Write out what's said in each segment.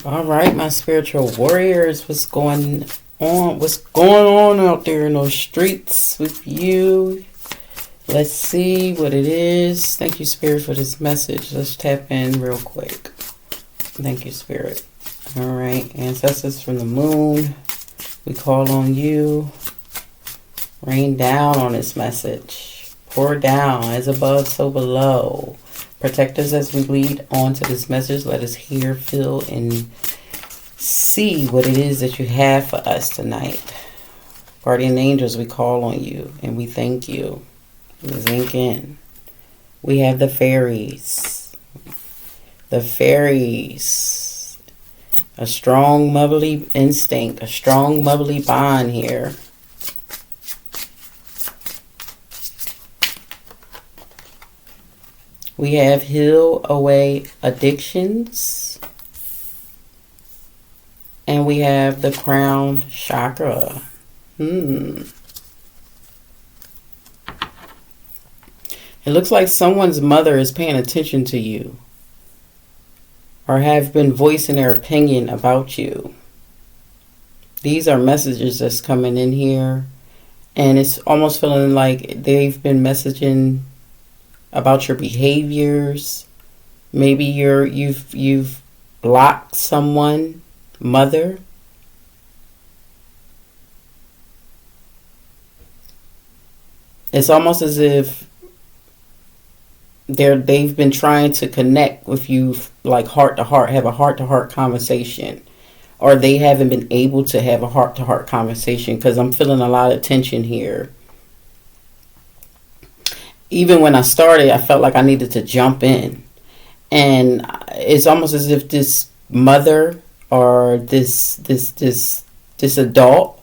All right, my spiritual warriors, what's going on? What's going on out there in those streets with you? Let's see what it is. Thank you, Spirit, for this message. Let's tap in real quick. Thank you, Spirit. All right, ancestors from the moon, we call on you. Rain down on this message. Pour down, as above, so below. Protect us as we lead on to this message. Let us hear, feel, and see what it is that you have for us tonight. Guardian angels, we call on you and we thank you. Zinc in. We have the fairies. The fairies. A strong motherly instinct, a strong motherly bond here. We have heal away addictions. And we have the crown chakra. It looks like someone's mother is paying attention to you. Or have been voicing their opinion about you. These are messages that's coming in here. And it's almost feeling like they've been messaging about your behaviors. Maybe you've blocked someone, mother. It's almost as if they've been trying to connect with you, like heart to heart, have a heart to heart conversation, or they haven't been able to have a heart to heart conversation, because I'm feeling a lot of tension here. Even when I started, I felt like I needed to jump in. And it's almost as if this mother or this adult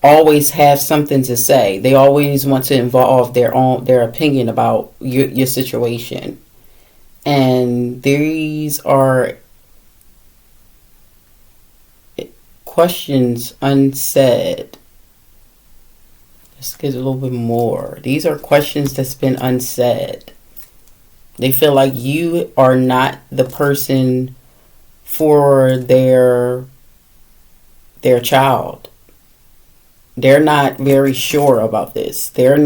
always have something to say. They always want to involve their opinion about your situation. And these are questions unsaid. Let's get a little bit more. These are questions that's been unsaid. They feel like you are not the person for their child. They're not very sure about this. They've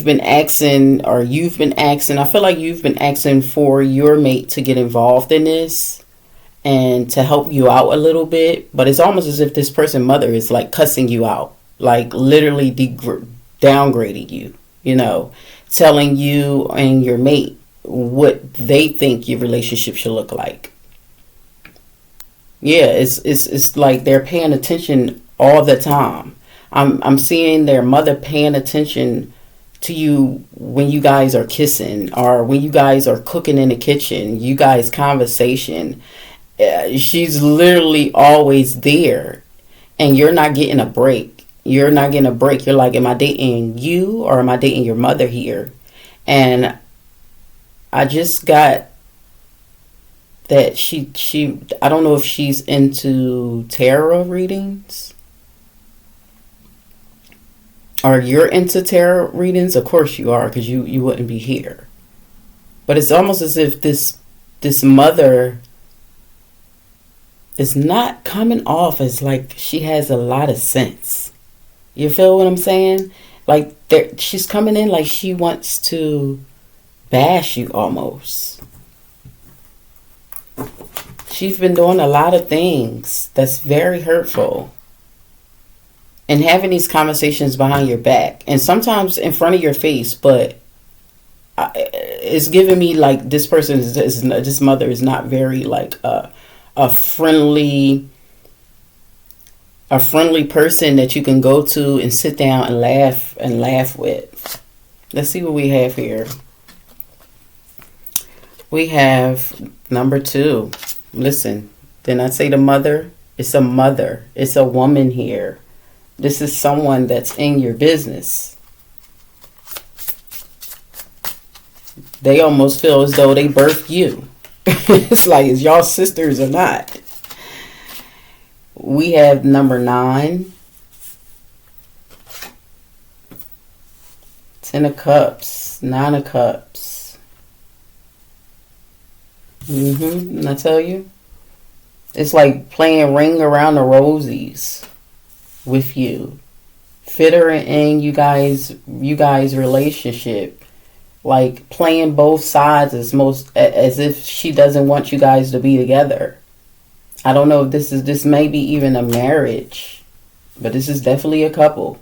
been asking, or you've been asking. I feel like you've been asking for your mate to get involved in this and to help you out a little bit. But it's almost as if this person's mother is like cussing you out. Like literally downgrading you, telling you and your mate what they think your relationship should look like. Yeah, it's like they're paying attention all the time. I'm seeing their mother paying attention to you when you guys are kissing, or when you guys are cooking in the kitchen, you guys conversation. She's literally always there, and you're not getting a break. You're not getting a break. You're like, am I dating you or am I dating your mother here? And I just got that she I don't know if she's into tarot readings. Or you're into tarot readings. Of course you are, because you wouldn't be here. But it's almost as if this mother is not coming off as like she has a lot of sense. You feel what I'm saying? Like she's coming in like she wants to bash you almost. She's been doing a lot of things that's very hurtful. And having these conversations behind your back. And sometimes in front of your face. But it's giving me like this mother is not very like a friendly person that you can go to and sit down and laugh with. Let's see what we have here. We have number 2. Listen, didn't I say the mother? It's a mother. It's a woman here. This is someone that's in your business. They almost feel as though they birthed you. It's like, is y'all sisters or not? We have number 9. 10 of Cups. 9 of Cups. And I tell you, it's like playing Ring Around the Rosies with you. Fit her in you guys relationship. Like playing both sides as if she doesn't want you guys to be together. I don't know if this may be even a marriage, but this is definitely a couple.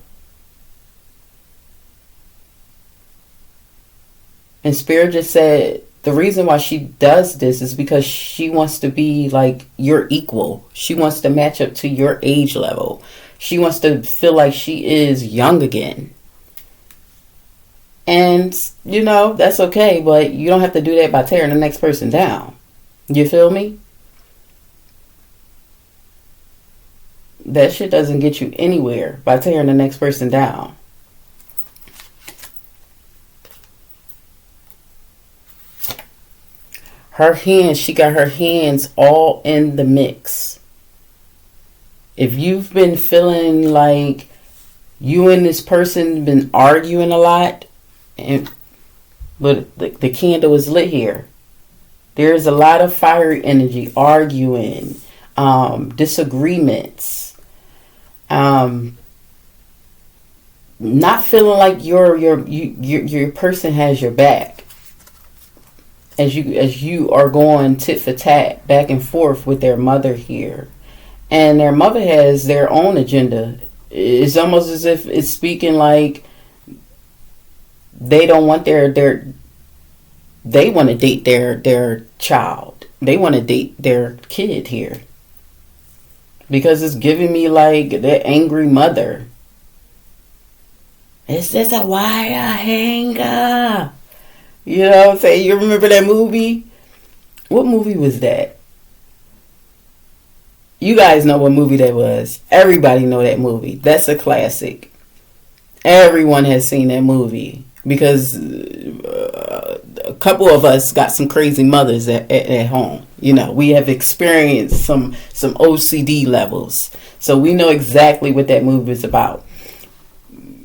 And Spirit just said the reason why she does this is because she wants to be like your equal. She wants to match up to your age level. She wants to feel like she is young again. And, that's okay, but you don't have to do that by tearing the next person down. You feel me? That shit doesn't get you anywhere by tearing the next person down. She got her hands all in the mix. If you've been feeling like you and this person been arguing a lot, but the candle is lit here. There's a lot of fiery energy, arguing, disagreements, not feeling like your person has your back. As you are going tit for tat back and forth with their mother here. And their mother has their own agenda. It's almost as if it's speaking like they don't want they want to date their child. They want to date their kid here. Because it's giving me like the angry mother. Is this a wire hanger? You know what I'm saying? You remember that movie? What movie was that? You guys know what movie that was. Everybody know that movie. That's a classic. Everyone has seen that movie. Because a couple of us got some crazy mothers at home. We have experienced some OCD levels. So we know exactly what that movie is about.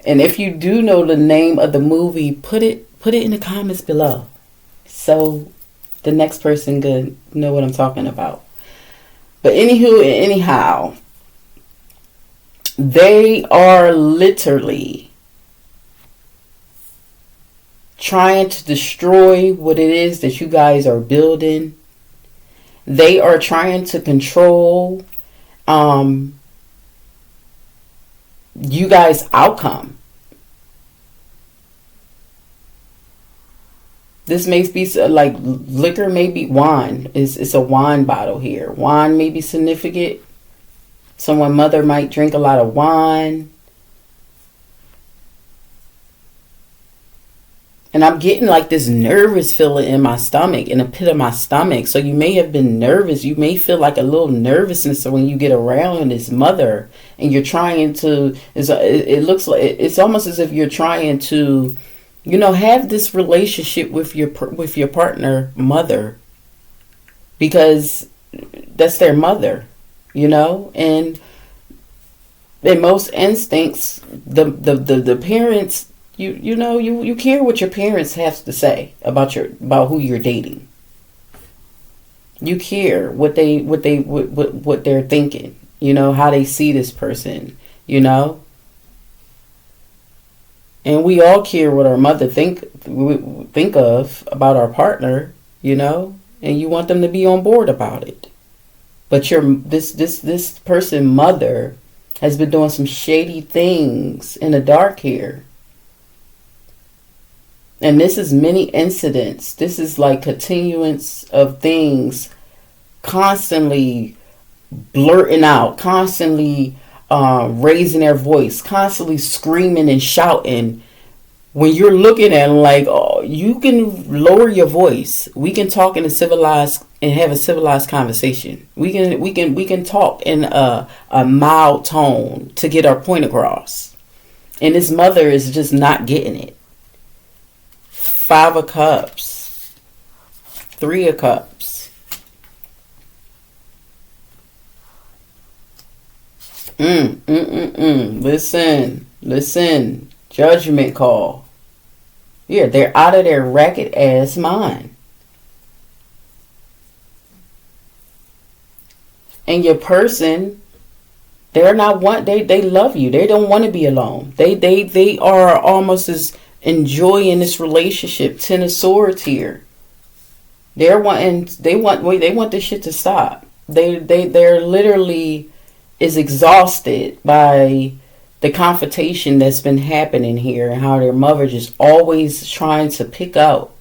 And if you do know the name of the movie, put it in the comments below. So the next person could know what I'm talking about. But anywho and anyhow, they are literally trying to destroy what it is that you guys are building. They are trying to control you guys' outcome. This may be like liquor, maybe wine. It's a wine bottle here. Wine may be significant. Someone's mother might drink a lot of wine. And I'm getting like this nervous feeling in my stomach, in the pit of my stomach. So you may have been nervous. You may feel like a little nervousness when you get around this mother. And you're trying to, it looks like, it's almost as if you're trying to, have this relationship with your partner mother, because that's their mother, and in most instincts, the parents, you care what your parents have to say about who you're dating. You care what they're thinking, how they see this person, And we all care what our mother think of about our partner, and you want them to be on board about it. But this person mother has been doing some shady things in the dark here. And this is many incidents. This is like continuance of things constantly blurting out, constantly raising their voice, constantly screaming and shouting. When you're looking at them like, oh, you can lower your voice. We can talk in have a civilized conversation. We can talk in a mild tone to get our point across. And this mother is just not getting it. 5 of Cups, 3 of Cups. Listen. Judgment call. Yeah, they're out of their racket ass mind. And your person, they love you. They don't want to be alone. They are almost as enjoying this relationship. Ten of Swords here. They want this shit to stop. They're literally is exhausted by the confrontation that's been happening here, and how their mother just always trying to pick out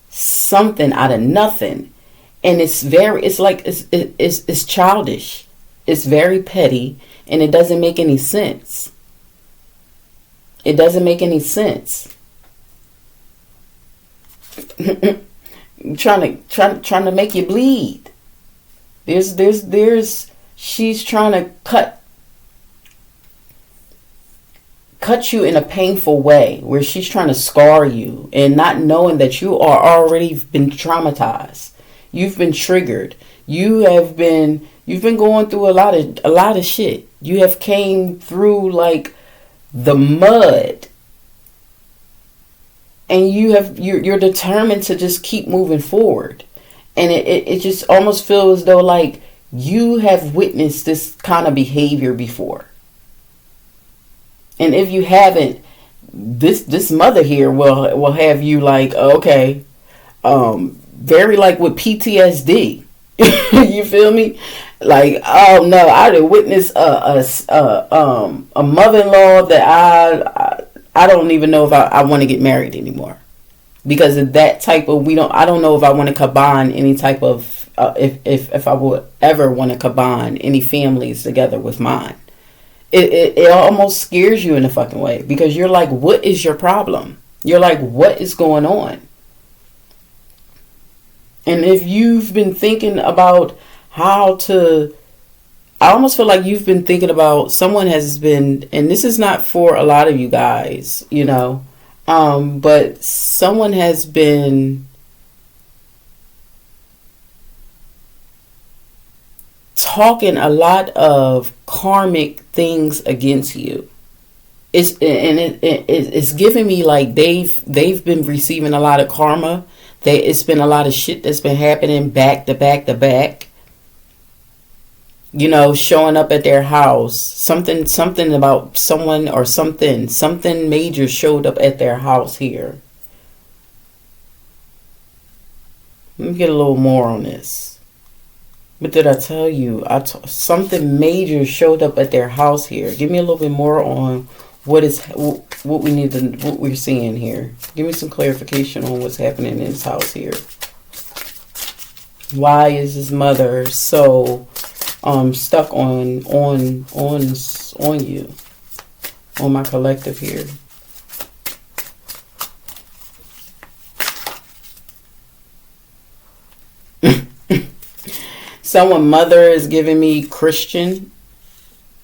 something out of nothing. And it's childish. It's very petty, and it doesn't make any sense. It doesn't make any sense. trying to make you bleed. She's trying to cut you in a painful way, where she's trying to scar you, and not knowing that you are already been traumatized. You've been triggered. You've been going through a lot of shit. You have came through like the mud, and you're determined to just keep moving forward. And it just almost feels as though like you have witnessed this kind of behavior before. And if you haven't, this mother here will have you like, okay, very like with PTSD. You feel me? Like, oh no, I done witnessed a mother-in-law that I don't even know if I want to get married anymore, because of that type of I don't know if I want to combine any type of if I would ever want to combine any families together with mine. It almost scares you in a fucking way, because you're like, what is your problem? You're like, what is going on? And if you've been thinking about how to, I almost feel like you've been thinking about, someone has been, and this is not for a lot of you guys, but someone has been talking a lot of karmic things against you. It's giving me like they've been receiving a lot of karma. It's been a lot of shit that's been happening back to back to back. Showing up at their house. Something about someone or something major showed up at their house here. Let me get a little more on this. What did I tell you? Something major showed up at their house here. Give me a little bit more on what we're seeing here. Give me some clarification on what's happening in this house here. Why is his mother so stuck on you, on my collective here? Someone mother is giving me Christian.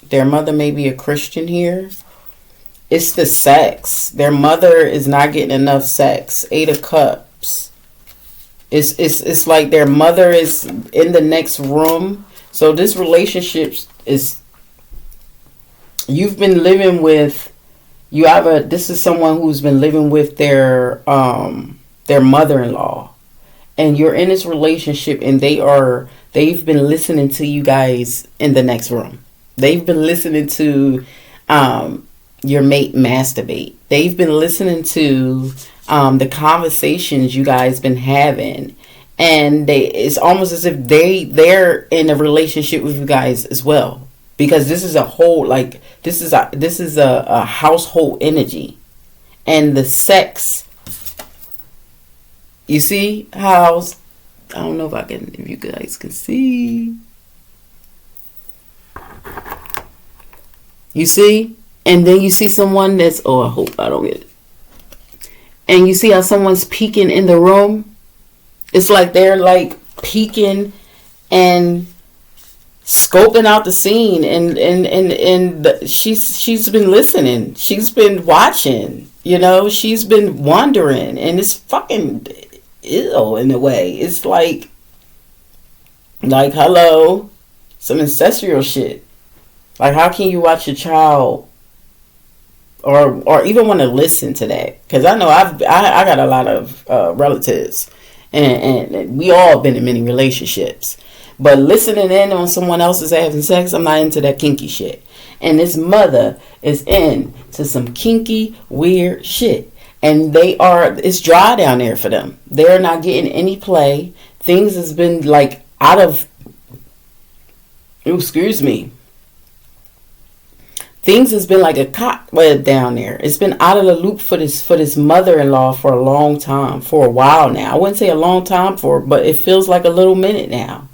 Their mother may be a Christian here. It's the sex. Their mother is not getting enough sex. 8 of Cups. It's like their mother is in the next room. So this relationship is, you've been living with, this is someone who's been living with their mother-in-law. And you're in this relationship, and they've been listening to you guys in the next room. They've been listening to your mate masturbate. They've been listening to the conversations you guys been having, and it's almost as if they're in a relationship with you guys as well, because this is a whole, like, this is a household energy. And the sex, you see how, I don't know if you guys can see. You see? And then you see someone that's, I hope I don't get it. And you see how someone's peeking in the room? It's like they're like peeking and scoping out the scene, and she's been listening. She's been watching, she's been wondering, and it's fucking ill in a way. It's like hello, some ancestral shit. Like, how can you watch your child or even want to listen to that? Because I know I got a lot of relatives, and we all been in many relationships, But listening in on someone else's having sex, I'm not into that kinky shit. And this mother is into some kinky, weird shit. And it's dry down there for them. They're not getting any play. Things has been like out of, excuse me. Things has been like a cobweb down there. It's been out of the loop for this mother-in-law for a long time, for a while now. I wouldn't say a long time but it feels like a little minute now.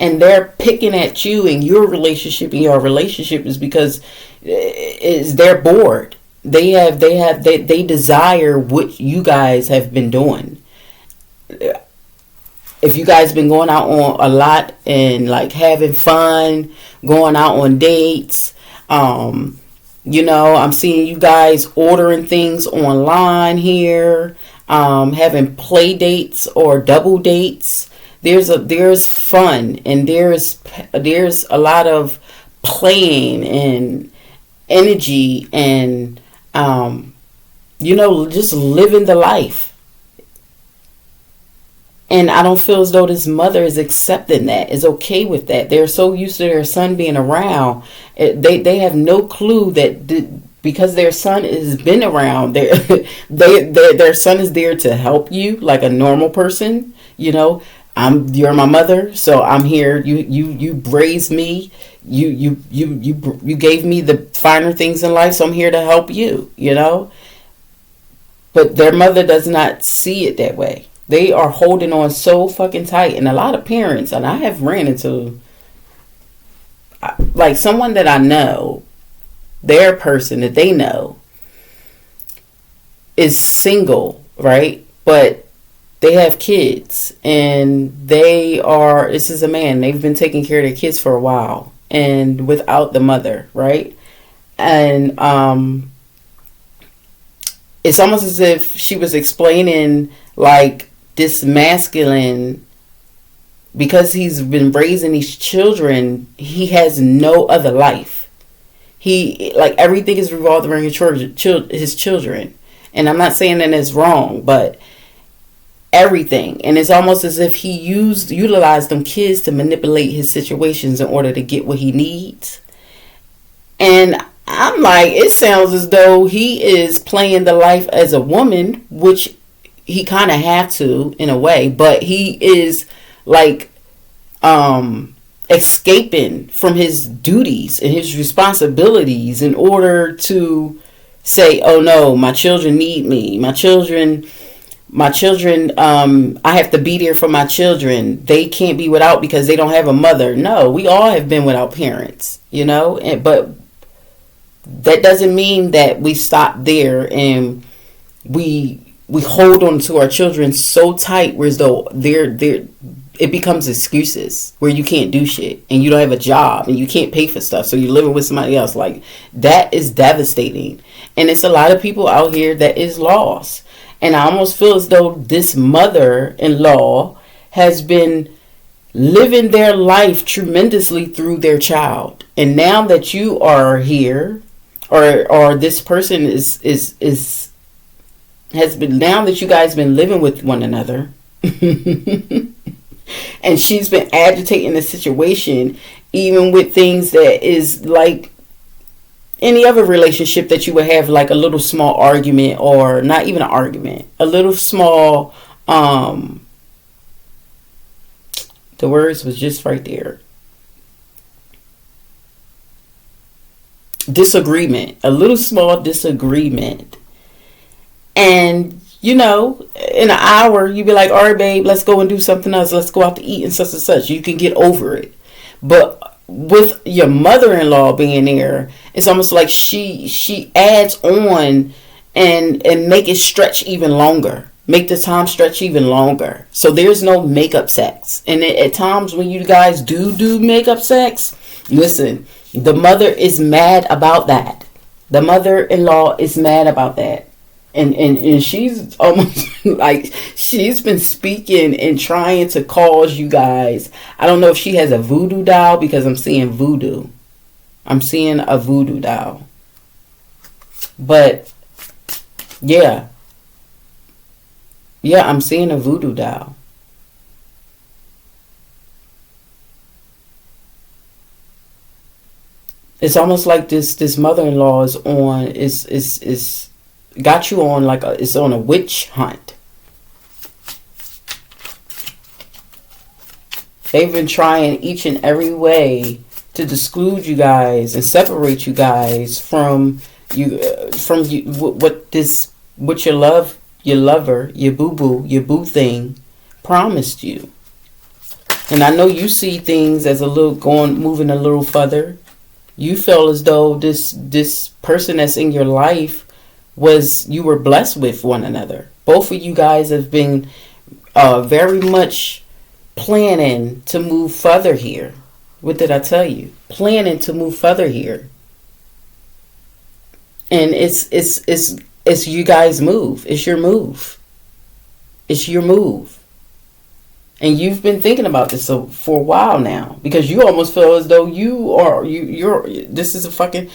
And they're picking at you and your relationship, and your relationship is because they're bored. They desire what you guys have been doing. If you guys been going out on a lot and like having fun, going out on dates, I'm seeing you guys ordering things online here, having play dates or double dates. There's fun, and there's a lot of playing and energy and just living the life. And I don't feel as though this mother is accepting that, is okay with that. They're so used to their son being around, they have no clue that because their son has been around, their son is there to help you like a normal person. You're my mother, so I'm here. You raised me. You gave me the finer things in life, so I'm here to help you. But their mother does not see it that way. They are holding on so fucking tight, and a lot of parents, and I have ran into like someone that I know, their person that they know is single, right? But they have kids, and this is a man, they've been taking care of their kids for a while, and without the mother, right? And it's almost as if she was explaining like this masculine, because he's been raising these children, he has no other life. He, like, everything is revolved around his children. And I'm not saying that it's wrong, but everything. And it's almost as if he utilized them kids to manipulate his situations in order to get what he needs. And I'm like, it sounds as though he is playing the life as a woman, which he kind of have to in a way, but he is like escaping from his duties and his responsibilities in order to say, oh no, my children need me. My children, I have to be there for my children. They can't be without because they don't have a mother. No, we all have been without parents, but that doesn't mean that we stop there and we hold on to our children so tight, whereas though it becomes excuses where you can't do shit and you don't have a job and you can't pay for stuff, so you're living with somebody else. Like, that is devastating, and it's a lot of people out here that is lost. And I almost feel as though this mother-in-law has been living their life tremendously through their child, and now that you are here, or this person has been, now that you guys been living with one another and she's been agitating the situation, even with things that is like any other relationship that you would have, like a little small argument, or not even an argument, a little small the words was just right there, disagreement, a little small disagreement. And in an hour you'd be like, all right babe, let's go and do something else, let's go out to eat and such and such. You can get over it. But with your mother-in-law being there, it's almost like she adds on and make it stretch even longer, make the time stretch even longer. So there's no makeup sex. And at times when you guys do makeup sex, listen, the mother is mad about that. The mother-in-law is mad about that. And she's almost like, she's been speaking and trying to cause you guys. I don't know if she has a voodoo doll, because I'm seeing voodoo. I'm seeing a voodoo doll. But yeah, I'm seeing a voodoo doll. It's almost like this mother-in-law is got you on like it's on a witch hunt. They've been trying each and every way to exclude you guys and separate you guys from what your lover, your boo thing promised you. And I know you see things as moving a little further. You feel as though this person that's in your life you were blessed with one another. Both of you guys have been very much planning to move further here. What did I tell you? Planning to move further here. And it's you guys' move. It's your move. It's your move. And you've been thinking about this for a while now, because you almost feel as though this is a fucking,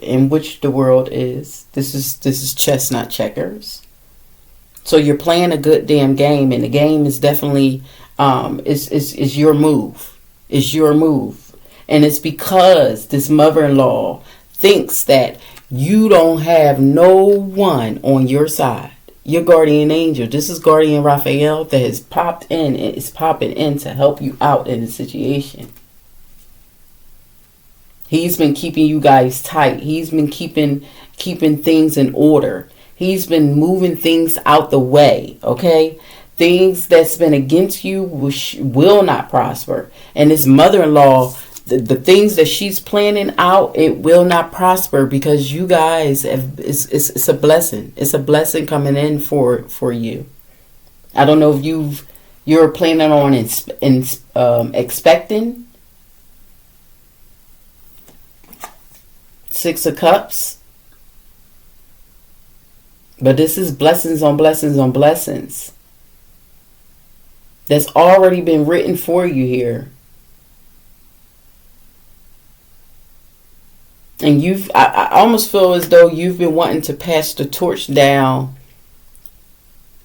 in which the world is. This is chess, not checkers. So you're playing a good damn game, and the game is definitely is your move. It's your move. And it's because this mother-in-law thinks that you don't have no one on your side. Your guardian angel. This is Guardian Raphael that has popped in and is popping in to help you out in the situation. He's been keeping you guys tight. He's been keeping things in order. He's been moving things out the way, okay? Things that's been against you will not prosper. And this mother-in-law, the things that she's planning out, it will not prosper, because you guys it's a blessing. It's a blessing coming in for you. I don't know if you're planning on expecting. Six of Cups. But this is blessings on blessings on blessings that's already been written for you here. And I almost feel as though you've been wanting to pass the torch down,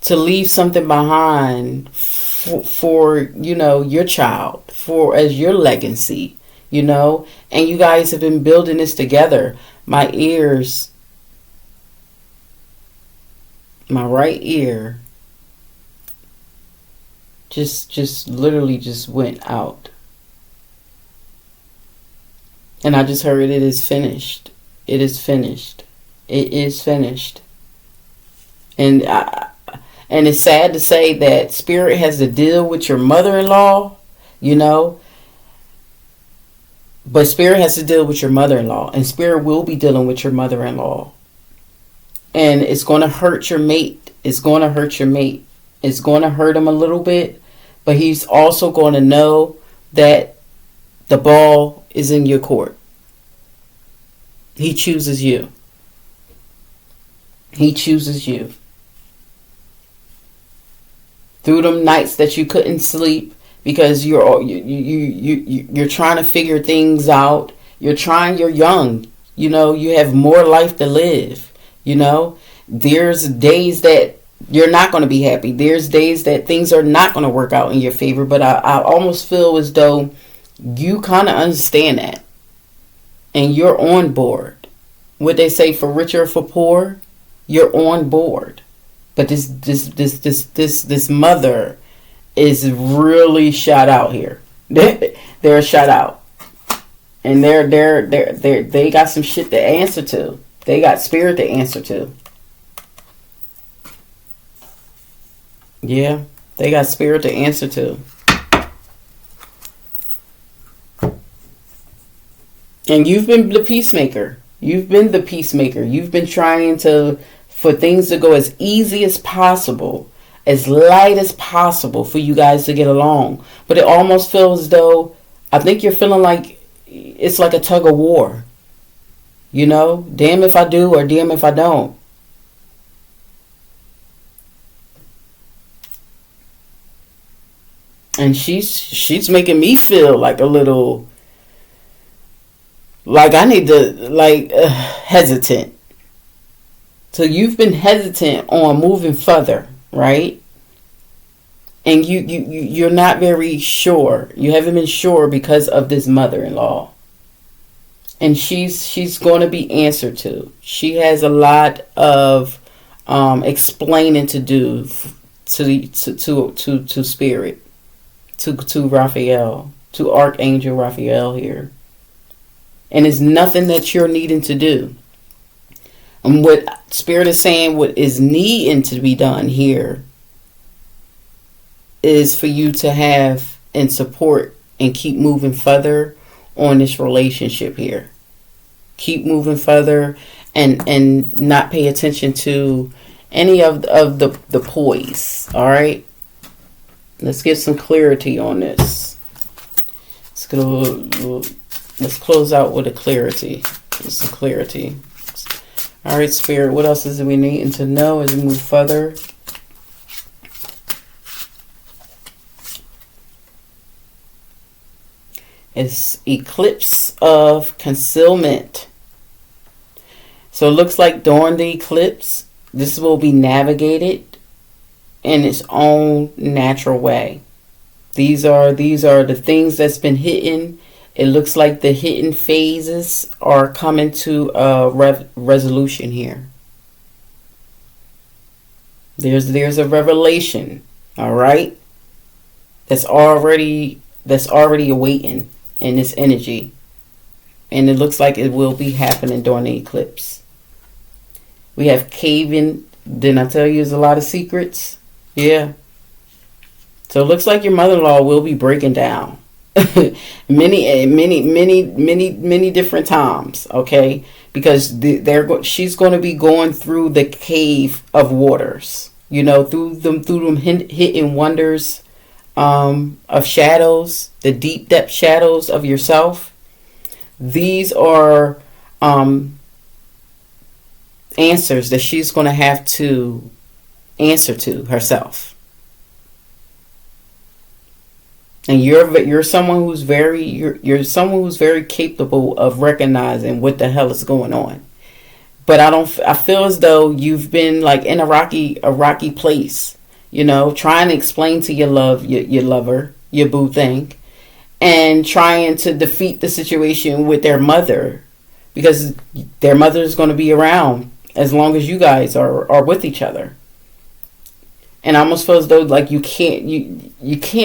to leave something behind for your child, as your legacy, and you guys have been building this together. My right ear just literally just went out. And I just heard it is finished. It is finished. It is finished. And it's sad to say that Spirit has to deal with your mother-in-law, But Spirit has to deal with your mother-in-law. And Spirit will be dealing with your mother-in-law. And it's going to hurt your mate. It's going to hurt your mate. It's going to hurt him a little bit. But he's also going to know that the ball is in your court. He chooses you. He chooses you. Through them nights that you couldn't sleep because you're trying to figure things out. You're young. You have more life to live. There's days that you're not going to be happy. There's days that things are not going to work out in your favor. But I almost feel as though you kind of understand that. And you're on board. What they say, for richer or for poor, you're on board. But this mother is really shot out here. They're shot out. And they got some shit to answer to. They got Spirit to answer to. Yeah, they got Spirit to answer to. And you've been the peacemaker. You've been the peacemaker. You've been trying for things to go as easy as possible, as light as possible for you guys to get along. But it almost feels as though, I think you're feeling like it's like a tug of war. Damn if I do or damn if I don't. And she's making me feel like a little, like I need to, hesitant. So you've been hesitant on moving further, right? And you're not very sure. You haven't been sure because of this mother-in-law. and she's going to be answered to. She has a lot of explaining to do to spirit, to Raphael, to Archangel Raphael here. And it's nothing that you're needing to do. And what Spirit is saying, what is needing to be done here is for you to have and support and keep moving further on this relationship here. Keep moving further and not pay attention to any of the poise. All right? Let's get some clarity on this. Let's close out with a clarity. Just some clarity. All right, Spirit, what else is it we need to know as we move further? It's eclipse of concealment. So it looks like during the eclipse, this will be navigated in its own natural way. These are the things that's been hidden. It looks like the hidden phases are coming to a resolution here. There's a revelation, all right, that's already awaiting in this energy, and it looks like it will be happening during the eclipse. We have caving. Didn't I tell you there's a lot of secrets? Yeah. So it looks like your mother-in-law will be breaking down. many different times, okay? Because she's going to be going through the cave of waters, through them hidden wonders of shadows, the deep depth shadows of yourself. These are answers that she's going to have to answer to herself. And you're someone who's you're someone who's very capable of recognizing what the hell is going on. But I feel as though you've been like in a rocky place, trying to explain to your lover, your boo thing, and trying to defeat the situation with their mother, because their mother is going to be around as long as you guys are with each other. And I almost feel as though like you can't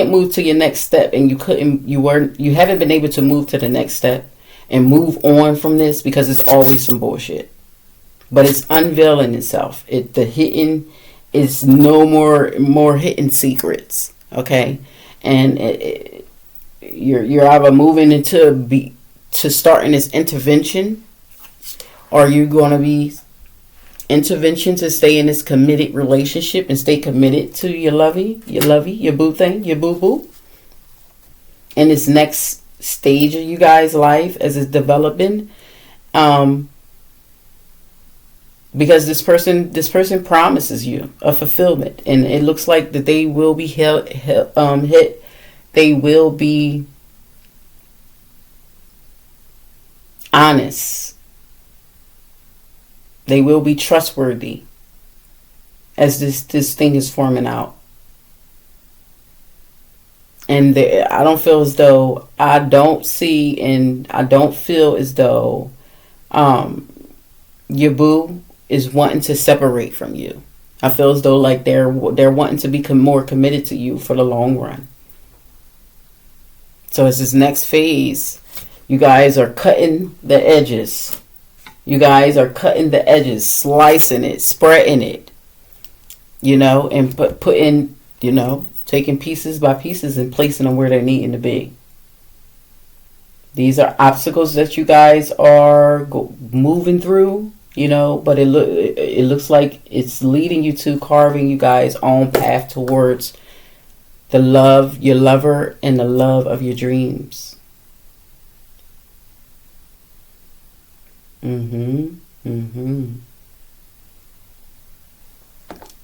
move to your next step, and you haven't been able to move to the next step and move on from this because it's always some bullshit. But it's unveiling itself. The hidden is no more hidden secrets. Okay, and you're either moving into starting this intervention, or you're going to be intervention to stay in this committed relationship and stay committed to your lovey, your boo thing, your boo. In this next stage of you guys' life as it's developing, because this person promises you a fulfillment, and it looks like that they will be hit. They will be honest. They will be trustworthy as this thing is forming out. And I don't feel as though, I don't feel as though your boo is wanting to separate from you. I feel as though like they're wanting to become more committed to you for the long run. So as this next phase, you guys are cutting the edges. You guys are cutting the edges, slicing it, spreading it, and putting, taking pieces by pieces and placing them where they're needing to be. These are obstacles that you guys are moving through, but it looks like it's leading you to carving you guys' own path towards the love, your lover, and the love of your dreams.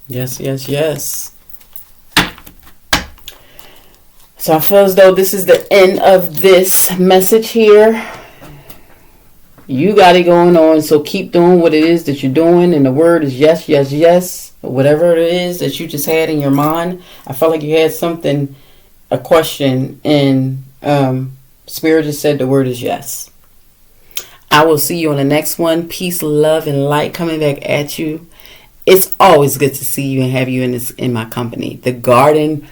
Yes. So I feel as though this is the end of this message here. You got it going on, so keep doing what it is that you're doing, and the word is yes, yes, yes. Whatever it is that you just had in your mind. I felt like you had a question, and Spirit just said the word is yes. I will see you on the next one. Peace, love, and light coming back at you. It's always good to see you and have you in my company. The garden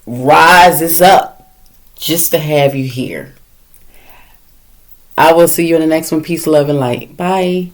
rises up just to have you here. I will see you in the next one. Peace, love, and light. Bye.